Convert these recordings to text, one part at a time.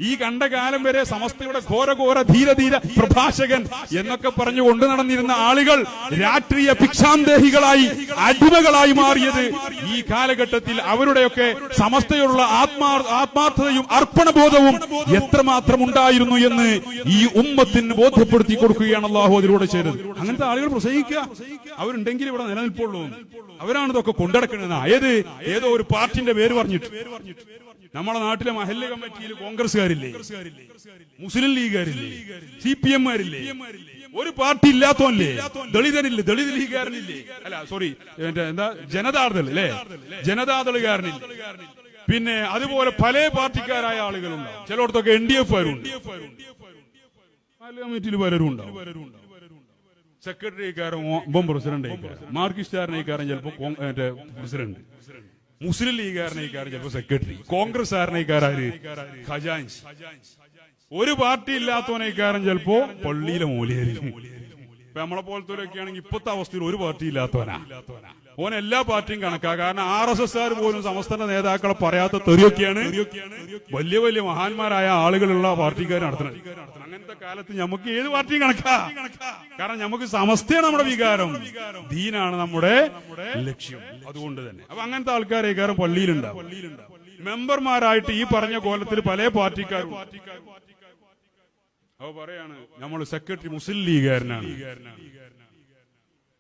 ഈ കണ്ട കാലം വരെ സമസ്തയുടെ ഘോര ധീര പ്രഭാഷകൻ എന്നൊക്കെ പറഞ്ഞു കൊണ്ടു നടന്നിരുന്ന ആളുകൾ രാഷ്ട്രീയ ഭിക്ഷാന്തേഹികളായി, അടിമകളായി മാറിയത് ഈ കാലഘട്ടത്തിൽ അവരുടെയൊക്കെ സമസ്തയോടുള്ള ആത്മാർത്ഥതയും അർപ്പണബോധവും എത്രമാത്രം ഉണ്ടായിരുന്നു എന്ന് ഈ ഉമ്മത്തിന് ബോധ്യപ്പെടുത്തി കൊടുക്കുകയാണ് അള്ളാഹു അതിലൂടെ ചെയ്തത്. അങ്ങനത്തെ ആളുകൾ പ്രസംഗിക്കുക, അവരുണ്ടെങ്കിൽ ഇവിടെ നിലനിൽപ്പുള്ളൂ. അവരാണ് ഇതൊക്കെ കൊണ്ടടക്കുന്നത്. ഏതോ ഒരു പാർട്ടിന്റെ പേര് പറഞ്ഞിട്ട്. നമ്മളെ നാട്ടിലെ മഹല്ല് കമ്മിറ്റിയിൽ കോൺഗ്രസ്സുകാരില്ലേ, മുസ്ലിം ലീഗുകാരില്ലേ, CPM-കാരില്ലേ, ഒരു പാർട്ടി ഇല്ലാത്തോല്ലേ, ദളിതനില്ലേ, ദളിത് ലീഗുകാരനില്ലേ, അല്ല സോറി എന്താ ജനതാദൾ അല്ലേ, ജനതാദളുകാരനില്ലേ, പിന്നെ അതുപോലെ പല പാർട്ടിക്കാരായ ആളുകളുണ്ടാവും. ചിലയിടത്തൊക്കെ NDF-കാരുണ്ട്, മഹല്ല് കമ്മിറ്റിയിൽ പലരും ഉണ്ടാവും. സെക്രട്ടറിക്കാരൻ പ്രസിഡന്റ്, മാർക്സിസ്റ്റുകാരനേക്കാരൻ ചിലപ്പോ പ്രസിഡന്റ്, മുസ്ലിം ലീഗുകാരനേക്കാരൻ ചിലപ്പോ സെക്രട്ടറി, കോൺഗ്രസ്സുകാരനേക്കാര് ഖജാൻജി, ഒരു പാർട്ടി ഇല്ലാത്തവനേക്കാരൻ ചിലപ്പോ പള്ളിയിലെ മൂലയേരി. ഇപ്പൊ നമ്മളെ പോലത്തെ ആണെങ്കിൽ ഇപ്പോഴത്തെ അവസ്ഥയിൽ ഒരു പാർട്ടി ഇല്ലാത്തവനാ. ഓൻ എല്ലാ പാർട്ടിയും കണക്കാ. കാരണം RSS-കാർ പോലും സമസ്തന്റെ നേതാക്കളെ പറയാത്ത തെറിയൊക്കെയാണ് വലിയ വലിയ മഹാന്മാരായ ആളുകളുള്ള പാർട്ടിക്കാർ നടത്തുന്നത്. അങ്ങനത്തെ കാലത്ത് നമുക്ക് ഏത് പാർട്ടിയും കണക്കാ. കാരണം നമുക്ക് സമസ്തയാണ് നമ്മുടെ വികാരം, ദീനാണ് നമ്മുടെ ലക്ഷ്യം. അതുകൊണ്ട് തന്നെ അപ്പൊ അങ്ങനത്തെ ആൾക്കാരേക്കാരും പള്ളിയിലുണ്ടാവും. മെമ്പർമാരായിട്ട് ഈ പറഞ്ഞ കോലത്തിൽ പല പാർട്ടിക്കാരും അവ പറയാണ് നമ്മൾ സെക്രട്ടറി മുസ്ലിം ലീഗുകാരനാണ്,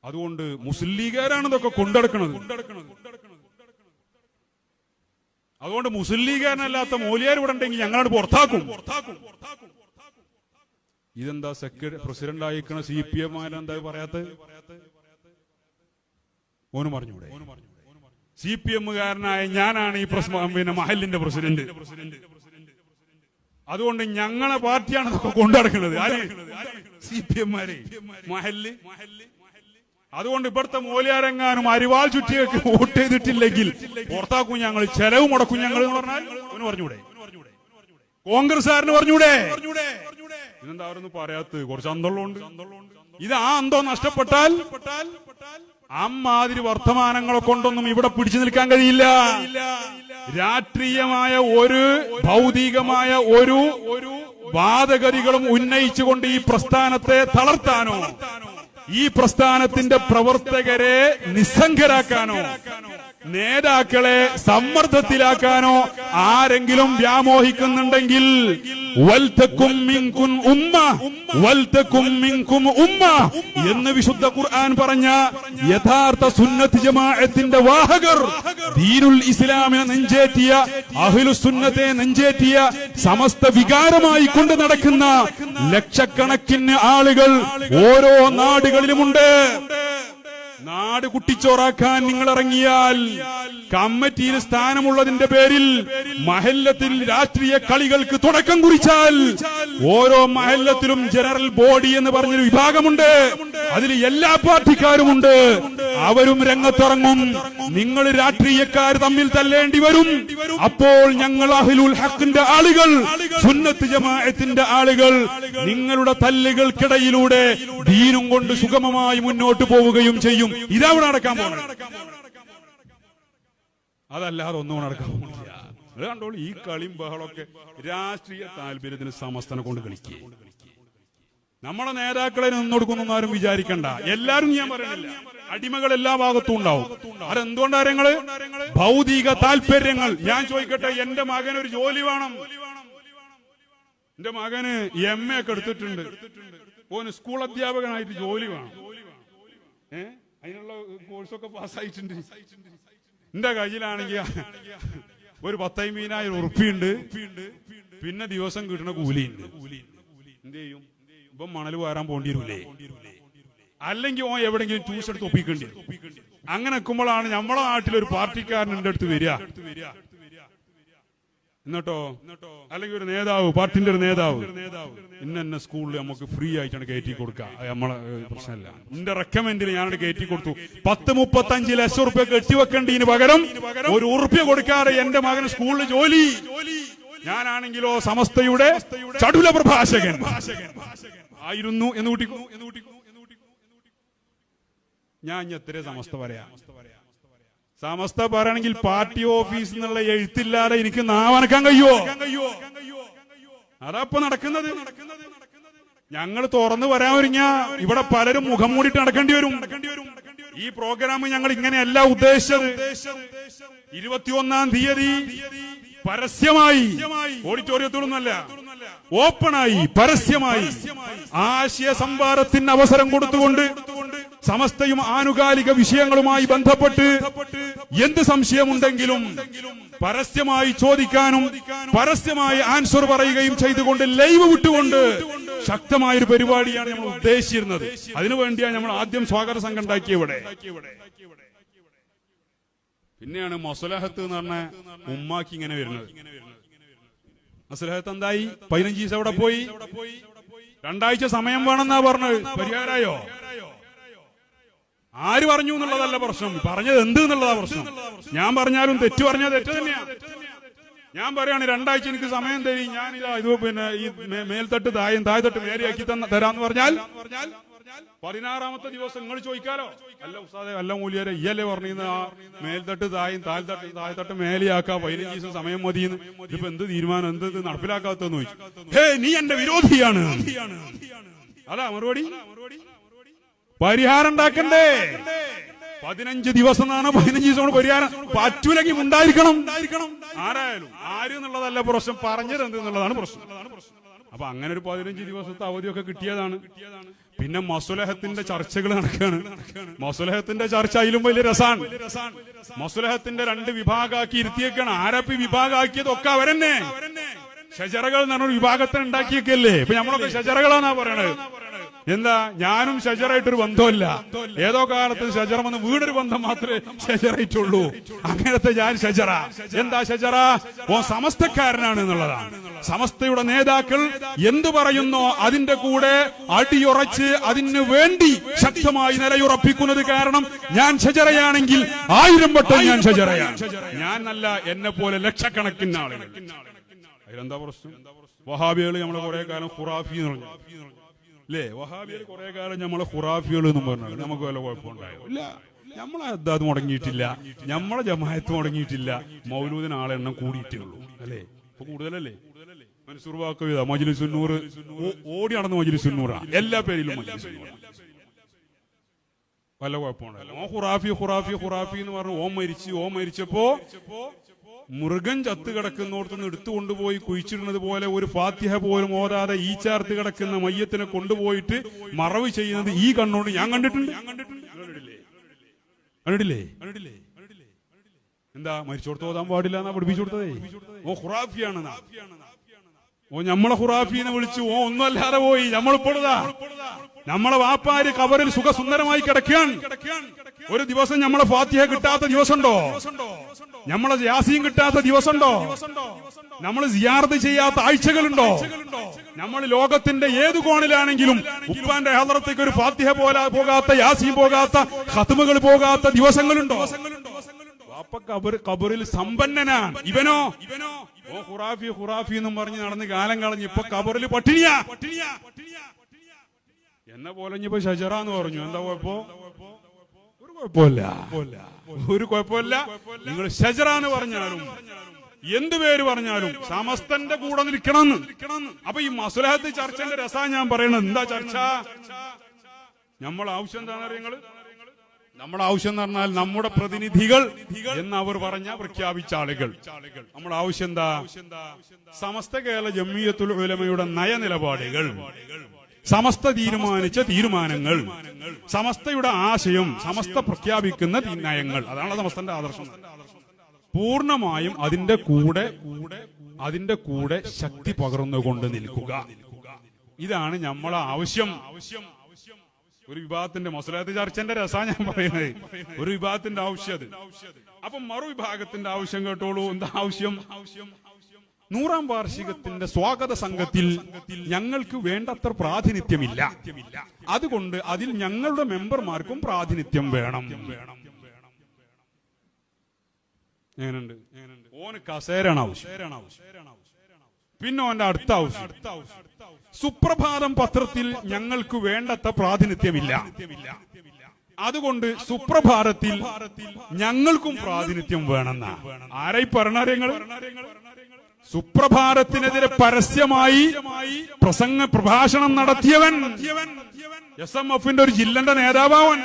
അതുകൊണ്ട് മുസ്ലിം ലീഗുകാരാണ് ഇതൊക്കെ കൊണ്ടെടുക്കുന്നത്. അതുകൊണ്ട് മുസ്ലിം ലീഗുകാരനല്ലാത്ത മൗലിയാർ ഇവിടെ ഉണ്ടെങ്കിൽ ഞങ്ങളാണ് പുറത്താക്കും. ഇതെന്താ സെക്രട്ടറി പ്രസിഡന്റ് ആയിക്കണ CPM-മാരെന്താ പറയാത്തത്? ഓന് പറഞ്ഞൂടെ? CPM-കാരനായ ഞാനാണ് ഈ പിന്നെ മഹല്ലിന്റെ പ്രസിഡന്റ്, അതുകൊണ്ട് ഞങ്ങളെ പാർട്ടിയാണ് ഇതൊക്കെ കൊണ്ടുനടക്കുന്നത്. CPM-മാരെ മഹല്ല്. അതുകൊണ്ട് ഇവിടുത്തെ മൂല്യാരെങ്ങാനും അരിവാൾ ചുറ്റിയൊക്കെ വോട്ട് ചെയ്തിട്ടില്ലെങ്കിൽ പുറത്താക്കും ഞങ്ങൾ, ചെലവ് മുടക്കും ഞങ്ങൾ എന്ന് പറഞ്ഞാൽ അവന് പറഞ്ഞൂടെ? കോൺഗ്രസ്സുകാരന് പറഞ്ഞൂടെ? ഇതെന്താ അവരൊന്നും പറയാത്തത്? കുറച്ച് അന്തമുണ്ട്. ഇത് ആ അന്തം നഷ്ടപ്പെട്ടാൽ അമ്മാതിരി വർത്തമാനങ്ങളെ കൊണ്ടൊന്നും ഇവിടെ പിടിച്ചു നിൽക്കാൻ കഴിയില്ല. രാഷ്ട്രീയമായ ഒരു ഭൗതികമായ ഒരു വാദഗതികളും ഉന്നയിച്ചുകൊണ്ട് ഈ പ്രസ്ഥാനത്തെ തളർത്താനോ, ഈ പ്രസ്ഥാനത്തിന്റെ പ്രവർത്തകരെ നിസ്സംഗരാക്കാനോ, നേതാക്കളെ സമ്മർദ്ദത്തിലാക്കാനോ ആരെങ്കിലും വ്യാമോഹിക്കുന്നുണ്ടെങ്കിൽ എന്ന് വിശുദ്ധ ഖുർആൻ പറഞ്ഞ യഥാർത്ഥ സുന്നത്ത് ജമാഅത്തിന്റെ വാഹകർ, ദീനുൽ ഇസ്ലാമിനെ നെഞ്ചേറ്റിയ, അഹ്ലുസുന്നത്തെ നെഞ്ചേറ്റിയ, സമസ്ത വികാരമായി കൊണ്ട് നടക്കുന്ന ലക്ഷക്കണക്കിന് ആളുകൾ ഓരോ നാടുകളിലുമുണ്ട്. നാട് കുട്ടിച്ചോറാക്കാൻ നിങ്ങൾ ഇറങ്ങിയാൽ, കമ്മിറ്റിയിൽ സ്ഥാനമുള്ളതിന്റെ പേരിൽ മഹല്ലത്തിൽ രാഷ്ട്രീയ കളികൾക്ക് തുടക്കം കുറിച്ചാൽ, ഓരോ മഹല്ലത്തിലും ജനറൽ ബോഡി എന്ന് പറഞ്ഞൊരു വിഭാഗമുണ്ട്. അതിൽ എല്ലാ പാർട്ടിക്കാരുമുണ്ട്. അവരും രംഗത്തിറങ്ങും. നിങ്ങൾ രാഷ്ട്രീയക്കാർ തമ്മിൽ തല്ലേണ്ടി വരും. അപ്പോൾ ഞങ്ങൾ അഹ്ലുൽ ഹഖിന്റെ ആളുകൾ, സുന്നത്ത് ജമാഅത്തിന്റെ ആളുകൾ നിങ്ങളുടെ തല്ലുകൾക്കിടയിലൂടെ ദീനും കൊണ്ട് സുഗമമായി മുന്നോട്ട് പോവുകയും ചെയ്യും. ഇതവിടെ നടക്കാൻ പോകുന്നത്. അതല്ലാതെ ഒന്നും നടക്കാൻ പോകുന്നില്ല. അത് കണ്ടോളൂ, ഈ കളിയും ബഹളമൊക്കെ രാഷ്ട്രീയ താല്പര്യത്തിന് സമസ്തനെ കൊണ്ട് കളിക്കുക. നമ്മളെ നേതാക്കളെ നിന്നൊടുക്കുന്നു ആരും വിചാരിക്കണ്ട. എല്ലാരും ഞാൻ പറയണില്ല, അടിമകൾ എല്ലാ ഭാഗത്തും ഉണ്ടാവും. അതെന്തുകൊണ്ടാ ഞങ്ങള് ഭൗതിക താല്പര്യങ്ങൾ? ഞാൻ ചോദിക്കട്ടെ, എന്റെ മകന് ഒരു ജോലി വേണം. എന്റെ മകന് MA ഒക്കെ എടുത്തിട്ടുണ്ട്, ഓന് സ്കൂൾ അധ്യാപകനായിട്ട് ജോലി വേണം. അതിനുള്ള കോഴ്സൊക്കെ പാസ്സായിട്ടുണ്ട്. എന്റെ കയ്യിലാണെങ്കിൽ ഒരു 10,000 ഉറുപ്പിയുണ്ട്, പിന്നെ ദിവസം കിട്ടുന്ന കൂലിയുണ്ട്. എന്ത് ചെയ്യും? ഇപ്പം മണൽ വാരാൻ പോണ്ടി വരൂലേ? അല്ലെങ്കിൽ ഓൻ എവിടെങ്കിലും ട്യൂഷൻ എടുത്ത് ഒപ്പിക്കേണ്ടി വരും. അങ്ങനെ നിൽക്കുമ്പോഴാണ് നമ്മളെ നാട്ടിലൊരു പാർട്ടിക്കാരൻ എന്റെ അടുത്ത് വരിക. എന്നിട്ടോ അല്ലെങ്കിൽ ഒരു നേതാവ്, പാർട്ടിന്റെ ഒരു നേതാവ്, ഇന്ന സ്കൂളിൽ നമുക്ക് ഫ്രീ ആയിട്ടാണ് കയറ്റി കൊടുക്കുക, നമ്മളെ പ്രശ്നമല്ല, എന്റെ റെക്കമെൻഡിൽ ഞാനത് കയറ്റി കൊടുത്തു. 10-35 ലക്ഷം ഉറുപ്പ്യ കെട്ടിവെക്കേണ്ടതിന് പകരം ഒരു ഉറുപ്പ്യ കൊടുക്കാതെ എന്റെ മകൻ സ്കൂളിൽ ജോലി. ഞാനാണെങ്കിലോ സമസ്തയുടെ ചടുല പ്രഭാഷകൻ ആയിരുന്നു എന്ന് കൂട്ടിക്കൂ. ഞാൻ എത്ര സമസ്ത പറയാം? സമസ്ത പറയണമെങ്കിൽ പാർട്ടി ഓഫീസിൽ നിന്നുള്ള എഴുത്തില്ലാതെ എനിക്ക് നാവനക്കാൻ കഴിയുമോ? അതാ ഇപ്പൊ നടക്കുന്നത്. ഞങ്ങൾ തുറന്നു വരാൻ ഒരുങ്ങ ഇവിടെ പലരും മുഖം മൂടിയിട്ട് നടക്കേണ്ടി വരും. ഈ പ്രോഗ്രാം ഞങ്ങൾ ഇങ്ങനെയല്ല ഉദ്ദേശിച്ചത്. 21-ാം തീയതി പരസ്യമായി, ഓഡിറ്റോറിയത്തോടൊന്നുമല്ല, ഓപ്പണായി പരസ്യമായി ആശയ സംവാദത്തിന് അവസരം കൊടുത്തുകൊണ്ട് സമസ്തയും ആനുകാലിക വിഷയങ്ങളുമായി ബന്ധപ്പെട്ട് എന്ത് സംശയമുണ്ടെങ്കിലും പരസ്യമായി ചോദിക്കാനും പരസ്യമായി ആൻസർ പറയുകയും ചെയ്തുകൊണ്ട് ലൈവ് വിട്ടുകൊണ്ട് ശക്തമായൊരു പരിപാടിയാണ് നമ്മൾ ഉദ്ദേശിച്ചിരുന്നത്. അതിനുവേണ്ടിയാണ് നമ്മൾ ആദ്യം സ്വാഗത സംഘം ഉണ്ടാക്കിയവിടെ. പിന്നെയാണ് മസ്ലഹത്ത് എന്ന് പറഞ്ഞ ഉമ്മാക്കി ഇങ്ങനെ വരുന്നത്. മസ്ലഹത്ത് എന്തായി? 15 ദിവസം അവിടെ പോയി, 2 ആഴ്ച സമയം വേണമെന്നാ പറഞ്ഞത്. പരിഹാരമായോ? ആര് പറഞ്ഞു എന്നുള്ളതല്ല പ്രശ്നം, പറഞ്ഞത് എന്ത് എന്നുള്ളതാ പ്രശ്നം. ഞാൻ പറഞ്ഞാലും തെറ്റ് പറഞ്ഞാൽ തെറ്റ് തന്നെയാണ്. ഞാൻ പറയാണ് 2 ആഴ്ച എനിക്ക് സമയം തരും, ഞാനിതാ ഇത് പിന്നെ ഈ മേൽത്തട്ട് താഴെത്തട്ട് മേലെയാക്കി തരാന്ന് പറഞ്ഞാൽ 16ാമത്തെ ദിവസം നിങ്ങൾ ചോദിക്കാലോ, അല്ല ഉസ്താദെ അല്ല മൂല്യരെ ഇയല്ലേ പറഞ്ഞിരുന്ന ആ മേൽത്തട്ട് താഴെത്തട്ട് മേലെയാക്കാ 15 ദിവസം സമയം മതിയെന്ന്. ഇതിപ്പോ എന്ത് തീരുമാനം, എന്ത് നടപ്പിലാക്കാത്തെന്ന് ചോദിച്ചു. ഹേ, നീ എന്റെ വിരോധിയാണ്. അതാ മറുപടി. പരിഹാരം ഉണ്ടാക്കണ്ടേ? 15 ദിവസം എന്നാണ്. 15 ദിവസം കൊണ്ട് പരിഹാരം പറ്റൂലെങ്കിൽ ഉണ്ടായിരിക്കണം. ആരായാലും ആര് എന്നുള്ളതല്ല പ്രശ്നം, പറഞ്ഞത് എന്ത് എന്നുള്ളതാണ് പ്രശ്നം. അപ്പൊ അങ്ങനെ ഒരു 15 ദിവസത്തെ അവധിയൊക്കെ കിട്ടിയതാണ്. പിന്നെ മസ്ലഹത്തിന്റെ ചർച്ചകൾ നടക്കുകയാണ്. മസ്ലഹത്തിന്റെ ചർച്ച അതിലും വലിയ രസാണ്. മസ്ലഹത്തിന്റെ 2 വിഭാഗമാക്കി ഇരുത്തിയേക്കാണ്. ആരപ്പി വിഭാഗമാക്കിയതൊക്കെ അവരെന്നെ. ഷജറകൾ എന്ന് പറഞ്ഞൊരു വിഭാഗത്തിന് ഉണ്ടാക്കിയേക്കല്ലേ. ഇപ്പൊ നമ്മളൊക്കെ ഷജറകളാന്നാ പറയണത്. എന്താ, ഞാനും ഷജറായിട്ടൊരു ബന്ധമില്ല. ഏതോ കാലത്ത് ഷജറ വന്ന് വീടൊരു ബന്ധം മാത്രമേ ഷജറായിട്ടുള്ളൂ. അങ്ങനത്തെ ഞാൻ ഷജറ. എന്താ ഷജറ? ഓ സമസ്തക്കാരനാണ് എന്നുള്ളതാണ്. സമസ്തയുടെ നേതാക്കൾ എന്തു പറയുന്നോ അതിന്റെ കൂടെ അടിയുറച്ച് അതിന് വേണ്ടി ശക്തമായി നിലയുറപ്പിക്കുന്നത്. കാരണം ഞാൻ ഷജറയാണെങ്കിൽ 1000 വട്ടം ഞാൻ ഷജറയാണ്. ഞാനല്ല, എന്നെ പോലെ ലക്ഷക്കണക്കിന് ആളുകൾ. അതിലെന്താ പ്രശ്നം? വഹാബികൾ നമ്മളെ കുറെ കാലം ഖുറാഫി എന്ന് പറഞ്ഞു അല്ലേ? വഹാബികൾ കുറെ കാലം നമ്മളെ ഖുറാഫികൾ എന്നും പറഞ്ഞാൽ നമുക്ക് വല്ല കുഴപ്പമുണ്ടായോ? ഇല്ല, നമ്മളെ അത് മുടങ്ങിയിട്ടില്ല, നമ്മളെ ജമാഅത്ത് മുടങ്ങിയിട്ടില്ല. മൗലൂദിന് ആളെ എണ്ണം കൂടിയിട്ടേ ഉള്ളൂ അല്ലേ? ഇപ്പൊ കൂടുതലല്ലേ? മൻസൂർ വാക്കവിത മജ്ലിസുന്നൂർ ഓടി നടന്ന് മജ്ലിസുന്നൂറാ, എല്ലാ പേരിലും മജ്ലിസുന്നൂർ. വല്ല കുഴപ്പമുണ്ടായോ? ഓ ഖുറാഫി ഖുറാഫി ഖുറാഫി എന്ന് പറഞ്ഞു. ഓം മരിച്ചപ്പോ മൃഗം ചത്ത് കിടക്കുന്നോടത്തുനിന്ന് എടുത്തുകൊണ്ടുപോയി കുഴിച്ചിടുന്നത് പോലെ ഒരു ഫാത്തിഹ പോലും ഓതാതെ ഈ ചേർത്ത് കിടക്കുന്ന മയ്യത്തിനെ കൊണ്ടുപോയിട്ട് മറവ് ചെയ്യുന്നത് ഈ കണ്ണോണ്ട് ഞാൻ കണ്ടിട്ടുണ്ട്. കണ്ടിട്ടില്ലേ? എന്താ, മരിച്ചോടത്ത് ഓതാൻ പാടില്ല എന്നാ പഠിപ്പിച്ചു കൊടുത്തതേ. ഓ ഖുറാഫിയാണെന്നാ. ഓ നമ്മളെ ഖുറാഫിനെ വിളിച്ചു. ഓ ഒന്നും അല്ലാതെ പോയി. നമ്മളിപ്പോഴതാ നമ്മളെ വാപ്പാര് കബറിൽ സുഖസുന്ദരമായി കിടക്കാൻ. ഒരു ദിവസം നമ്മളെ ഫാത്തിഹ കിട്ടാത്ത ദിവസമുണ്ടോ? നമ്മളെ യാസീൻ കിട്ടാത്ത ദിവസമുണ്ടോ? നമ്മൾ സിയാറത്ത് ചെയ്യാത്ത ആഴ്ചകളുണ്ടോ? നമ്മൾ ലോകത്തിന്റെ ഏതു കോണിലാണെങ്കിലും ഉപ്പാന്റെ ഹളറത്തേക്ക് ഒരു ഫാത്തിഹ പോകാത്ത, യാസീൻ പോകാത്ത, ഖത്മുകൾ പോകാത്ത ദിവസങ്ങളുണ്ടോ? വാപ്പ കബറിൽ സമ്പന്നനാണ്. ഇവനോ ഓ ഖുറാഫി ഖുറാഫി എന്നും പറഞ്ഞ് നടന്ന് കാലം കളഞ്ഞ് ഇപ്പൊ കബറിൽ പട്ടിണിയാ. എന്നെ പോലെ ഇപ്പൊ ഷജറ എന്ന് പറഞ്ഞു. എന്താ കുഴപ്പോ? ഒരു കുഴപ്പമില്ല. നിങ്ങൾ ഷജറ എന്ന് പറഞ്ഞാലും എന്ത് പേര് പറഞ്ഞാലും സമസ്തന്റെ കൂടെ നിൽക്കണം. അപ്പൊ ഈ മസ്ലഹത്ത് ചർച്ചന്റെ രസാ ഞാൻ പറയണത്. എന്താ ചർച്ച? നമ്മളെ ആവശ്യം എന്താണെന്ന് അറിയങ്ങള്? നമ്മുടെ ആവശ്യം എന്ന് പറഞ്ഞാൽ നമ്മുടെ പ്രതിനിധികൾ എന്ന് അവർ പറഞ്ഞ പ്രഖ്യാപിച്ച ആളുകൾ. നമ്മുടെ ആവശ്യം എന്താ? സമസ്ത കേരള ജംഇയ്യത്തുൽ ഉലമയുടെ നയനിലപാടുകൾ, സമസ്ത തീരുമാനിച്ച തീരുമാനങ്ങൾ, സമസ്തയുടെ ആശയം, സമസ്ത പ്രഖ്യാപിക്കുന്ന നയങ്ങൾ, അതാണ് സമസ്തന്റെ ആദർശം. പൂർണ്ണമായും അതിന്റെ കൂടെ ശക്തി പകർന്നുകൊണ്ട് നിൽക്കുക. ഇതാണ് നമ്മളെ ആവശ്യം. ഒരു വിഭാഗത്തിന്റെ മസ്ലഹത്ത് ചർച്ചന്റെ രസാ ഞാൻ പറയുന്നത്. ഒരു വിഭാഗത്തിന്റെ ആവശ്യം അത്. അപ്പൊ മറുവിഭാഗത്തിന്റെ ആവശ്യം കേട്ടോളൂ. എന്താ ആവശ്യം? 100ാം വാർഷികത്തിന്റെ സ്വാഗത സംഘത്തിൽ ഞങ്ങൾക്ക് വേണ്ടത്ര പ്രാതിനിധ്യമില്ല. അതുകൊണ്ട് അതിൽ ഞങ്ങളുടെ മെമ്പർമാർക്കും പ്രാതിനിധ്യം വേണം. എങ്ങനെയുണ്ട്? ഓന് കസേരയാണ് ആവശ്യം. പിന്നെ ഓന്റെ അടുത്ത ആവശ്യം, സുപ്രഭാതം പത്രത്തിൽ ഞങ്ങൾക്ക് വേണ്ടത്ര പ്രാതിനിധ്യമില്ല. അതുകൊണ്ട് സുപ്രഭാതത്തിൽ ഞങ്ങൾക്കും പ്രാതിനിധ്യം വേണമെന്ന ആരായി പറഞ്ഞാൽ? സുപ്രഭാതത്തിനെതിരെ പരസ്യമായി പ്രഭാഷണം നടത്തിയവൻ SMF-ന്റെ ഒരു ജില്ലന്റെ നേതാവാവൻ.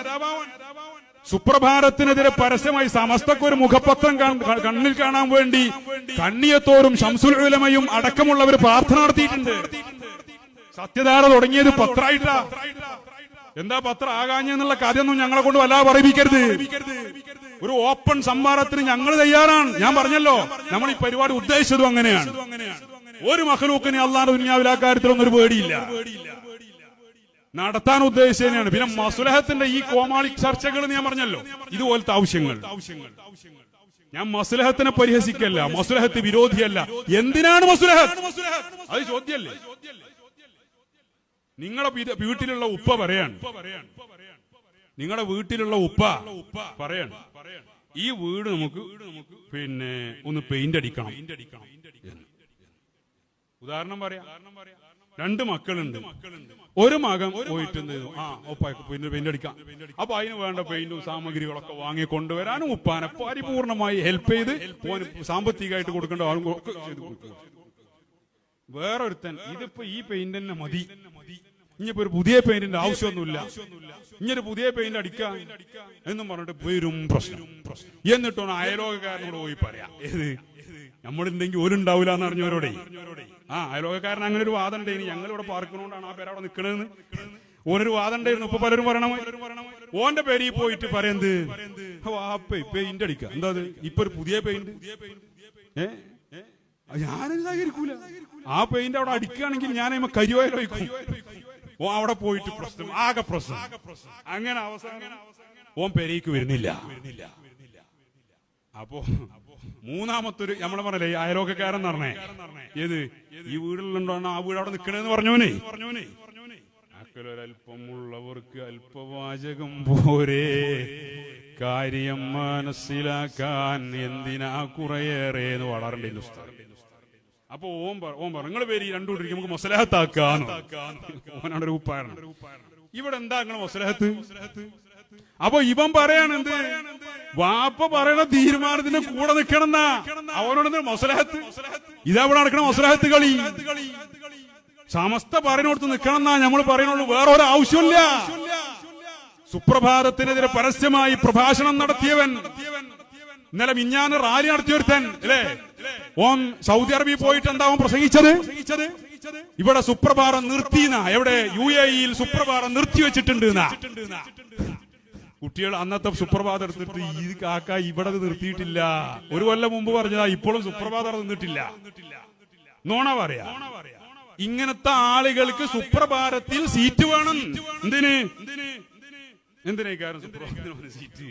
സുപ്രഭാതത്തിനെതിരെ പരസ്യമായി സമസ്തക്ക് ഒരു മുഖപത്രം കണ്ണിൽ കാണാൻ വേണ്ടി കണ്ണിയത്തോറും ശംസുൽ ഉലമയും അടക്കമുള്ളവർ പ്രാർത്ഥന നടത്തിയിട്ടുണ്ട്. സത്യധാര തുടങ്ങിയത് പത്രമായിട്ടാ. എന്താ പത്രം ആകാഞ്ഞെന്നുള്ള കഥയൊന്നും ഞങ്ങളെ കൊണ്ട് വല്ലാതെ പറയിപ്പിക്കരുത്. ഒരു ഓപ്പൺ സംവാദത്തിന് ഞങ്ങൾ തയ്യാറാണ്. ഞാൻ പറഞ്ഞല്ലോ, നമ്മൾ ഈ പരിപാടി ഉദ്ദേശിച്ചതും അങ്ങനെയാണ്. ഒരു മഖ്ലൂക്കിനെ അള്ളാഹുവിന്റെ ദുനിയാവിൽ ആ കാര്യത്തിലൊന്നും ഒരു പേടിയില്ല, നടത്താൻ ഉദ്ദേശിച്ചതിനാണ്. പിന്നെ മസ്ലഹത്തിന്റെ ഈ കോമാളി ചർച്ചകൾ ഞാൻ പറഞ്ഞല്ലോ, ഇതുപോലത്തെ ആവശ്യങ്ങൾ. ഞാൻ മസ്ലഹത്തിനെ പരിഹസിക്കല്ല, മസ്ലഹത്ത് വിരോധിയല്ല. എന്തിനാണ് മസ്ലഹത്ത്? അത് ചോദ്യല്ലേ. നിങ്ങളെ വീട്ടിലുള്ള ഉപ്പ പറയാണ്, നിങ്ങളുടെ വീട്ടിലുള്ള ഉപ്പ പറയാണ്, ഈ വീട് നമുക്ക് പിന്നെ ഒന്ന് പെയിന്റ് അടിക്കണം. ഉദാഹരണം പറയാം, 2 മക്കളുണ്ട്. ഒരു മകൻ പോയിട്ട് പിന്നെ പെയിന്റ് അടിക്കാം. അപ്പൊ അതിന് വേണ്ട പെയിന്റും സാമഗ്രികളൊക്കെ വാങ്ങി കൊണ്ടുവരാനും ഉപ്പാനെ പരിപൂർണമായി ഹെൽപ്പ് ചെയ്ത് സാമ്പത്തികമായിട്ട് കൊടുക്കേണ്ട ആളും ചെയ്ത് കൊടുക്കുക. വേറൊരുത്തൻ ഇതിപ്പോ ഈ പെയിന്റ് തന്നെ മതി, ഇനിയിപ്പോ ഒരു പുതിയ പെയിന്റിന്റെ ആവശ്യമൊന്നുമില്ല, ഇങ്ങനൊരു പുതിയ പെയിന്റ് അടിക്കാം എന്നും പറഞ്ഞിട്ട് വരും പ്രശ്നം. എന്നിട്ടാണ് അയലോകക്കാരനോട് പോയി പറയാം, ഏത് നമ്മളുണ്ടെങ്കിൽ ഒരു ഉണ്ടാവില്ല എന്ന് അറിഞ്ഞവരോടെ. അയലോകക്കാരൻ അങ്ങനെ ഒരു വാദം ഉണ്ടായിരുന്നു. ഞങ്ങളിവിടെ പാർക്കണോണ്ടാണ് ആ പേരവിടെ നിൽക്കണെന്ന് ഓനൊരു വാദം ഉണ്ടായിരുന്നു. ഇപ്പൊ പലരും പറയണം, ഓന്റെ പേരിൽ പോയിട്ട് പറയുന്നത് പെയിന്റ് അടിക്കാം. എന്താ ഇപ്പൊ ഒരു പുതിയ പെയിന്റ്? ഞാനത് സഹകരിക്കൂല. ആ പെയിന്റ് അവിടെ അടിക്കുകയാണെങ്കിൽ ഞാൻ കരിവായാലോ ഓ അവിടെ പോയിട്ട് പ്രശ്നം, ആകെ പ്രശ്നം. അങ്ങനെ അവസാനം ഓൻ പെരേക്ക് വരുന്നില്ല. അപ്പോ മൂന്നാമത്തൊരു നമ്മളെ പറഞ്ഞേ അയലോകക്കാരൻ പറഞ്ഞേ, ഏത് ഈ വീടിലുണ്ടോ ആ വീട് അവിടെ നിൽക്കണേന്ന് പറഞ്ഞോനെ. അക്കലൊരൽപ്പമുള്ളവർക്ക് അല്പവാചകം പോരേ, കാര്യം മനസ്സിലാക്കാൻ എന്തിനാ കുറയേറെ എന്ന് വളരണ്ടേ ഉസ്താദ്. അപ്പൊ ഓൻ പറഞ്ഞു, നിങ്ങൾ പേര് രണ്ടു കൂട്ടി നമുക്ക് മസ്ലഹത്താക്കാന്ന്. ഓനാണ് ഒരു ഉപ്പായാണ്. ഇവിടെ എന്താ നിങ്ങൾ മസ്ലഹത്ത്? അപ്പൊ ഇവൻ പറയാണ്, എന്ത് വാപ്പ പറയണ തീരുമാനത്തിന് കൂടെ നിൽക്കണമെന്നാ. അവനോട് മസ്ലഹത്ത്, ഇതവിടെ നടക്കണ മസ്ലഹത്ത് കളി. സമസ്ത പറയുന്നോടത്ത് നിൽക്കണമെന്നാ നമ്മൾ പറയുന്നുള്ളൂ, വേറെ ഒരു ആവശ്യമില്ല. സുപ്രഭാതത്തിനെതിരെ പരസ്യമായി പ്രഭാഷണം നടത്തിയവൻ, ഇന്നലെ മിഞ്ഞാന്ന് റാലി നടത്തിയൊരുത്തൻ അല്ലേ, ഓൻ സൗദി അറേബ്യ പോയിട്ട് എന്താ ഓൻ പ്രസംഗിച്ചത്? ഇവിടെ സുപ്രഭാതം നിർത്തിന, എവിടെ UAE-യിൽ സുപ്രഭാതം നിർത്തിവെച്ചിട്ടുണ്ട്. കുട്ടികൾ അന്നത്തെ സുപ്രഭാതം എടുത്തിട്ട് ഈ കാക്ക ഇവിടെ നിർത്തിയിട്ടില്ല. ഒരു കൊല്ലം മുമ്പ് പറഞ്ഞതാ, ഇപ്പോഴും സുപ്രഭാതം നിന്നിട്ടില്ല. നോണ പറയാ. ഇങ്ങനത്തെ ആളുകൾക്ക് സുപ്രഭാതത്തിൽ സീറ്റ് വേണം. എന്തിനേ കാരണം സുപ്രഭാതത്തിന് സീറ്റ്?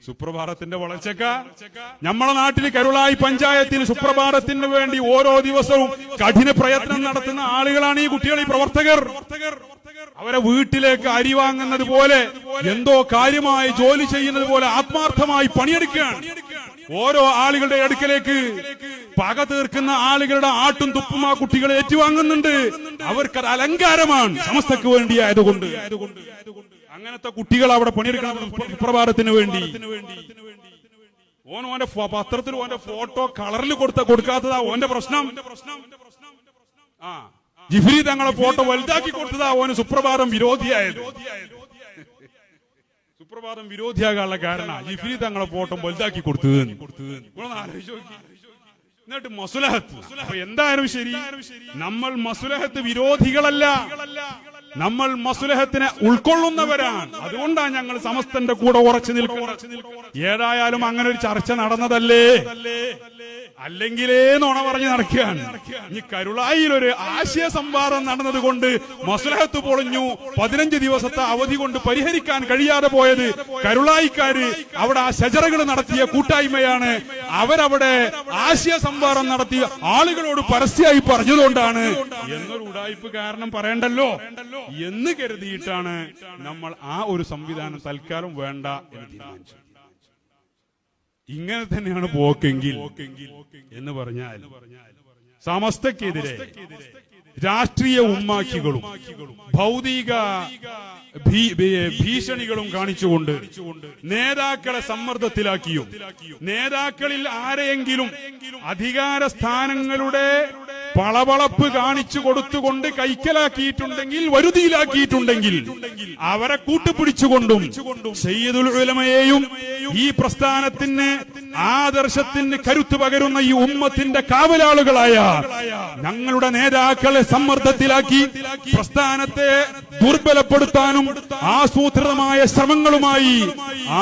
സുപ്രഭാതത്തിന്റെ വളർച്ചക്ക നമ്മളെ നാട്ടിൽ കരുളായി പഞ്ചായത്തിൽ സുപ്രഭാതത്തിന് വേണ്ടി ഓരോ ദിവസവും കഠിന പ്രയത്നം നടത്തുന്ന ആളുകളാണ് ഈ കുട്ടികൾ, ഈ പ്രവർത്തകർ. അവരെ വീട്ടിലേക്ക് അരി വാങ്ങുന്നത് പോലെ, എന്തോ കാര്യമായി ജോലി ചെയ്യുന്നത് പോലെ ആത്മാർത്ഥമായി പണിയെടുക്കുകയാണ്. ഓരോ ആളുകളുടെ അടുക്കലേക്ക് പക തീർക്കുന്ന ആളുകളുടെ ആട്ടും തുപ്പും ആ കുട്ടികളെ ഏറ്റുവാങ്ങുന്നുണ്ട്. അവർക്കത് അലങ്കാരമാണ്, സമസ്തക്ക് വേണ്ടിയായതുകൊണ്ട്. അങ്ങനത്തെ കുട്ടികൾ അവിടെ പണിയെടുക്കണം സുപ്രഭാതത്തിന് വേണ്ടി. ഓന്റെ പത്രത്തിൽ ഓന്റെ ഫോട്ടോ കളറിൽ കൊടുക്കാത്തതാ ഓന്റെ പ്രശ്നം. ജിഫ്രി തങ്ങളെ ഫോട്ടോ വലുതാക്കി കൊടുത്തതാ ഓന് സുപ്രഭാതം വിരോധിയായത്. സുപ്രഭാതം വിരോധിയാകാനുള്ള കാരണം ജിഫ്രി തങ്ങളെ ഫോട്ടോ വലുതാക്കി കൊടുത്തത്. ആലോചിച്ച് നോക്കി. എന്നിട്ട് മസ്ലഹത്ത്. അപ്പൊ എന്തായാലും ശരി, നമ്മൾ മസ്ലഹത്ത് വിരോധികളല്ല, നമ്മൾ മസ്ലഹത്തിനെ ഉൾക്കൊള്ളുന്നവരാണ്. അതുകൊണ്ടാണ് ഞങ്ങൾ സമസ്തന്റെ കൂടെ ഉറച്ചു നിൽക്കുന്നത്. ഏതായാലും അങ്ങനെ ഒരു ചർച്ച നടന്നതല്ലേ, അല്ലെങ്കിലേ നുണ പറഞ്ഞ് നടക്കുകയാണ്. ഈ കരുളായിൽ ഒരു ആശയ സംവാദം നടന്നത് കൊണ്ട് മസ്ലഹത്ത് പൊളിഞ്ഞു. 15 ദിവസത്തെ അവധി കൊണ്ട് പരിഹരിക്കാൻ കഴിയാതെ പോയത് കരുളായിക്കാര് അവിടെ ആ ശജറകൾ നടത്തിയ കൂട്ടായ്മയാണ്. അവരവിടെ ആശയ സംവാദം നടത്തിയ ആളുകളോട് പരസ്യമായി പറഞ്ഞതുകൊണ്ടാണ് എന്നൊരു ഉടായ്പ് കാരണം പറയണ്ടല്ലോ എന്ന് കരുതിയിട്ടാണ് നമ്മൾ ആ ഒരു സംവിധാനം തൽക്കാലം വേണ്ട എന്ന് തീരുമാനിച്ചത്. ഇങ്ങനെ തന്നെയാണ് പോക്കെങ്കിൽ എന്ന് പറഞ്ഞാൽ സമസ്തക്കെതിരെ രാഷ്ട്രീയ ഉമ്മാക്കികളും ഭൗതിക ഭീഷണികളും കാണിച്ചുകൊണ്ട് നേതാക്കളെ സമ്മർദ്ദത്തിലാക്കിയും നേതാക്കളിൽ ആരെയെങ്കിലും അധികാര സ്ഥാനങ്ങളുടെ പളവളപ്പ് കാണിച്ചു കൊടുത്തുകൊണ്ട് കൈക്കലാക്കിയിട്ടുണ്ടെങ്കിൽ വരുതിയിലാക്കിയിട്ടുണ്ടെങ്കിൽ അവരെ കൂട്ടുപിടിച്ചുകൊണ്ടും സയ്യിദുൽ ഉലമയെയും ഈ പ്രസ്ഥാനത്തിന് ആദർശത്തിന് കരുത്ത് പകരുന്ന ഈ ഉമ്മത്തിന്റെ കാവലാളുകളായ ഞങ്ങളുടെ നേതാക്കളെ സമ്മർദ്ദത്തിലാക്കി പ്രസ്ഥാനത്തെ ദുർബലപ്പെടുത്താനും ആസൂത്രിതമായ ശ്രമങ്ങളുമായി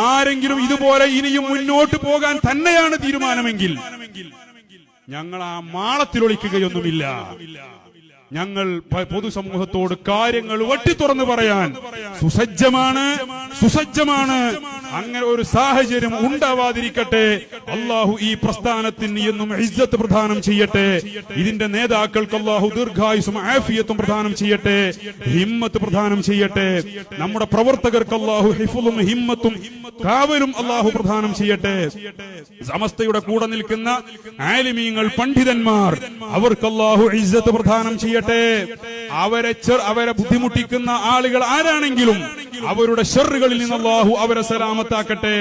ആരെങ്കിലും ഇതുപോലെ ഇനിയും മുന്നോട്ട് പോകാൻ തന്നെയാണ് തീരുമാനമെങ്കിൽ ഞങ്ങൾ ആ മാളത്തിലൊളിക്കുകയൊന്നുമില്ല. ഞങ്ങൾ പൊതുസമൂഹത്തോട് കാര്യങ്ങൾ വട്ടിത്തുറന്ന് പറയാൻ സുസജ്ജമാണ്. അങ്ങനെ ഒരു സാഹചര്യം ഉണ്ടാവാതിരിക്കട്ടെ. അള്ളാഹു ഈ പ്രസ്ഥാനത്തിന് എന്നും ഇസ്സത്ത് പ്രദാനം ചെയ്യട്ടെ. ഇതിന്റെ നേതാക്കൾക്ക് അള്ളാഹു ദീർഘായുസ്സും ആഫിയത്തും പ്രദാനം ചെയ്യട്ടെ, ഹിമ്മത്ത് പ്രദാനം ചെയ്യട്ടെ. നമ്മുടെ പ്രവർത്തകർക്ക് അള്ളാഹു ഹിഫ്ളും ഹിമ്മത്തും കാവലും അള്ളാഹു പ്രദാനം ചെയ്യട്ടെ. സമസ്തയുടെ കൂടെ നിൽക്കുന്ന ആലിമീങ്ങൾ, പണ്ഡിതന്മാർ, അവർക്ക് അള്ളാഹു ഇസ്സത്ത് പ്രദാനം ചെയ്യട്ടെ. അവരെ ബുദ്ധിമുട്ടിക്കുന്ന ആളുകൾ ആരാണെങ്കിലും അവരുടെ ശർറുകളിൽ നിന്ന് അല്ലാഹു അവരെ സലാമത്താക്കട്ടെ.